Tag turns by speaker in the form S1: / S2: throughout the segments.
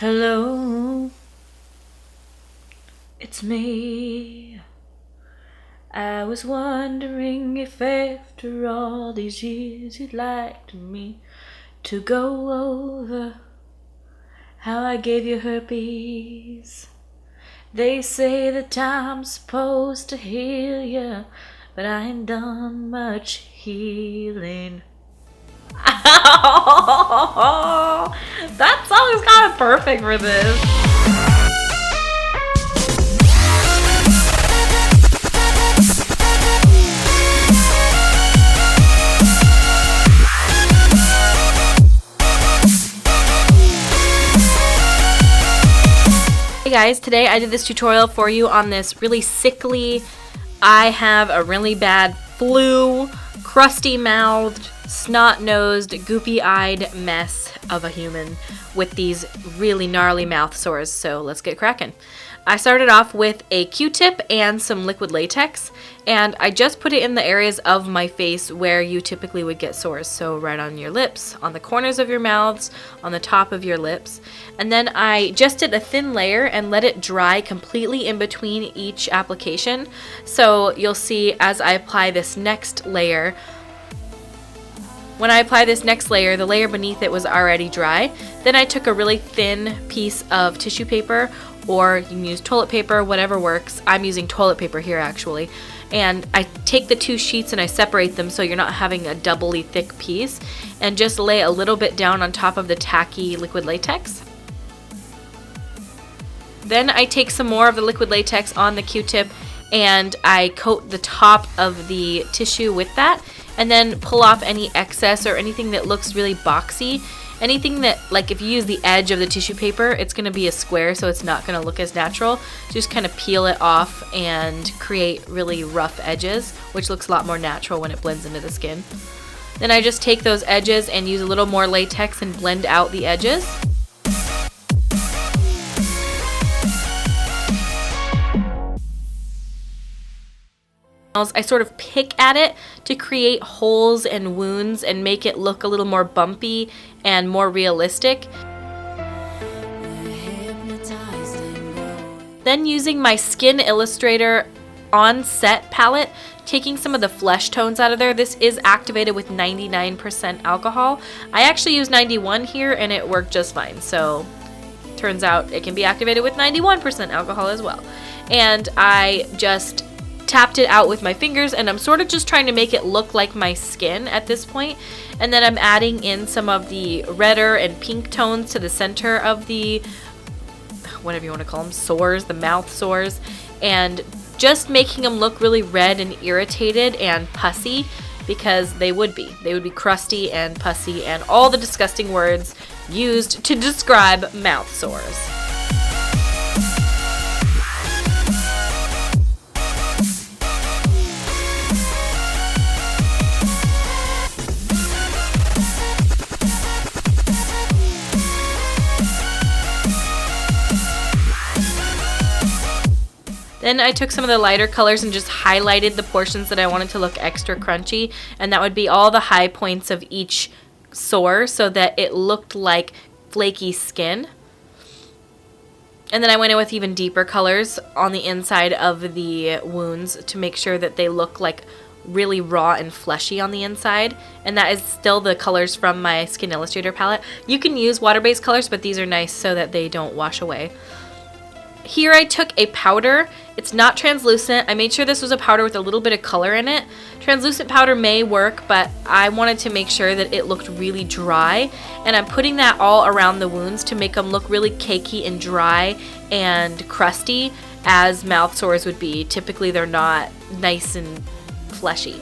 S1: Hello, it's me. I was wondering if after all these years you'd like me to go over how I gave you herpes. They say that time's supposed to heal you, but I ain't done much healing. That song is kind of perfect for this. Hey guys, today I did this tutorial for you on this really sickly, I have a really bad flu, crusty mouthed, snot-nosed, goopy-eyed mess of a human with these really gnarly mouth sores. So let's get cracking. I started off with a Q-tip and some liquid latex, and I just put it in the areas of my face where you typically would get sores. So right on your lips, on the corners of your mouths, on the top of your lips. And then I just did a thin layer and let it dry completely in between each application. So you'll see as I apply this next layer, when I apply this next layer, the layer beneath it was already dry. Then I took a really thin piece of tissue paper, or you can use toilet paper, whatever works. I'm using toilet paper here actually. And I take the two sheets and I separate them so you're not having a doubly thick piece, and just lay a little bit down on top of the tacky liquid latex. Then I take some more of the liquid latex on the Q-tip and I coat the top of the tissue with that, and then pull off any excess or anything that looks really boxy. Anything that, like if you use the edge of the tissue paper, it's going to be a square, so it's not going to look as natural. Just kind of peel it off and create really rough edges, which looks a lot more natural when it blends into the skin. Then I just take those edges and use a little more latex and blend out the edges. I sort of pick at it to create holes and wounds and make it look a little more bumpy and more realistic. Then using my Skin Illustrator on-set palette, taking some of the flesh tones out of there. This is activated with 99% alcohol. I actually use 91 here and it worked just fine. So turns out it can be activated with 91% alcohol as well. And I just tapped it out with my fingers, and I'm sort of just trying to make it look like my skin at this point. And then I'm adding in some of the redder and pink tones to the center of the, whatever you want to call them, sores, the mouth sores, and just making them look really red and irritated and pussy, because they would be crusty and pussy and all the disgusting words used to describe mouth sores. Then I took some of the lighter colors and just highlighted the portions that I wanted to look extra crunchy, and that would be all the high points of each sore so that it looked like flaky skin. And then I went in with even deeper colors on the inside of the wounds to make sure that they look like really raw and fleshy on the inside. And that is still the colors from my Skin Illustrator palette. You can use water-based colors, but these are nice so that they don't wash away. Here I took a powder. It's not translucent. I made sure this was a powder with a little bit of color in it. Translucent powder may work, but I wanted to make sure that it looked really dry. And I'm putting that all around the wounds to make them look really cakey and dry and crusty, as mouth sores would be. Typically they're not nice and fleshy.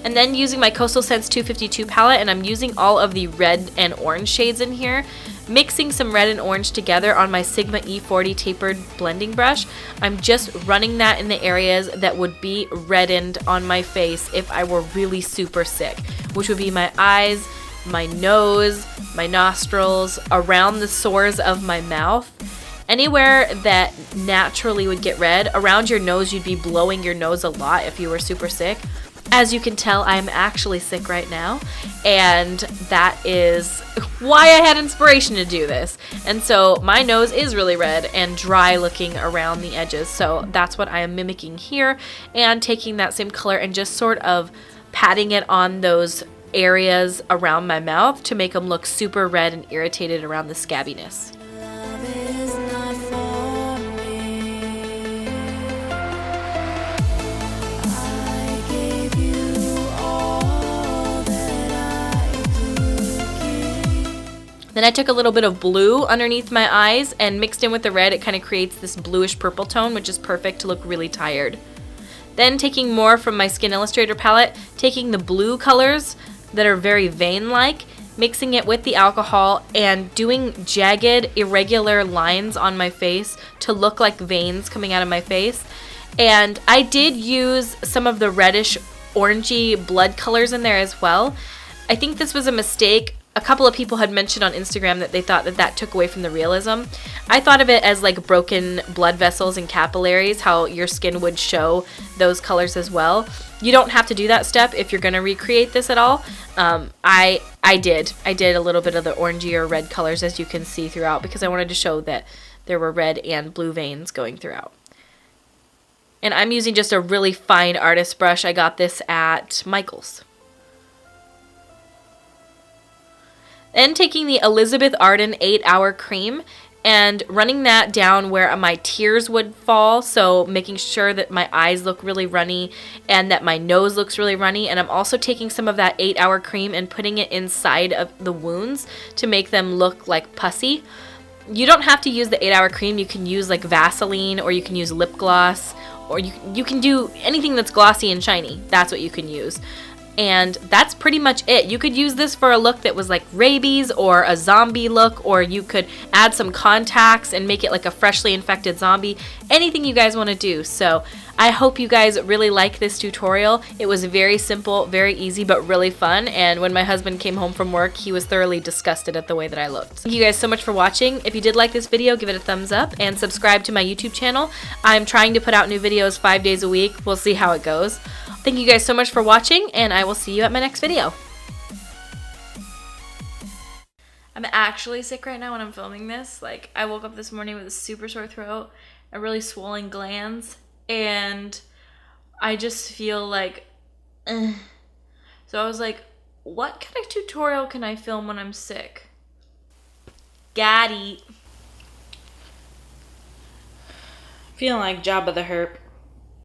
S1: And then using my Coastal Scents 252 palette, and I'm using all of the red and orange shades in here, mixing some red and orange together on my Sigma E40 tapered blending brush. I'm just running that in the areas that would be reddened on my face if I were really super sick, which would be my eyes, my nose, my nostrils, around the sores of my mouth. Anywhere that naturally would get red. Around your nose, you'd be blowing your nose a lot if you were super sick. As you can tell, I'm actually sick right now, and that is why I had inspiration to do this. And so my nose is really red and dry looking around the edges, so that's what I am mimicking here, and taking that same color and just sort of patting it on those areas around my mouth to make them look super red and irritated around the scabbiness. Then I took a little bit of blue underneath my eyes and mixed in with the red. It kind of creates this bluish purple tone, which is perfect to look really tired. Then taking more from my Skin Illustrator palette, taking the blue colors that are very vein-like, mixing it with the alcohol and doing jagged, irregular lines on my face to look like veins coming out of my face. And I did use some of the reddish, orangey blood colors in there as well. I think this was a mistake. A couple of people had mentioned on Instagram that they thought that that took away from the realism. I thought of it as like broken blood vessels and capillaries, how your skin would show those colors as well. You don't have to do that step if you're going to recreate this at all. I did a little bit of the orangey or red colors, as you can see throughout, because I wanted to show that there were red and blue veins going throughout. And I'm using just a really fine artist brush. I got this at Michael's. Then taking the Elizabeth Arden 8-Hour Cream and running that down where my tears would fall, so making sure that my eyes look really runny and that my nose looks really runny. And I'm also taking some of that 8-Hour Cream and putting it inside of the wounds to make them look like pussy. You don't have to use the 8-Hour Cream. You can use like Vaseline, or you can use lip gloss, or you can do anything that's glossy and shiny. That's what you can use. And that's pretty much it. You could use this for a look that was like rabies or a zombie look, or you could add some contacts and make it like a freshly infected zombie. Anything you guys want to do. So I hope you guys really like this tutorial. It was very simple, very easy, but really fun. And when my husband came home from work, he was thoroughly disgusted at the way that I looked. Thank you guys so much for watching. If you did like this video, give it a thumbs up and subscribe to my YouTube channel. I'm trying to put out new videos 5 days a week. We'll see how it goes. Thank you guys so much for watching, and I will see you at my next video. I'm actually sick right now when I'm filming this. Like, I woke up this morning with a super sore throat and really swollen glands, and I just feel like, ugh. So I was like, what kind of tutorial can I film when I'm sick? Got it. Feeling like Jabba the Herp.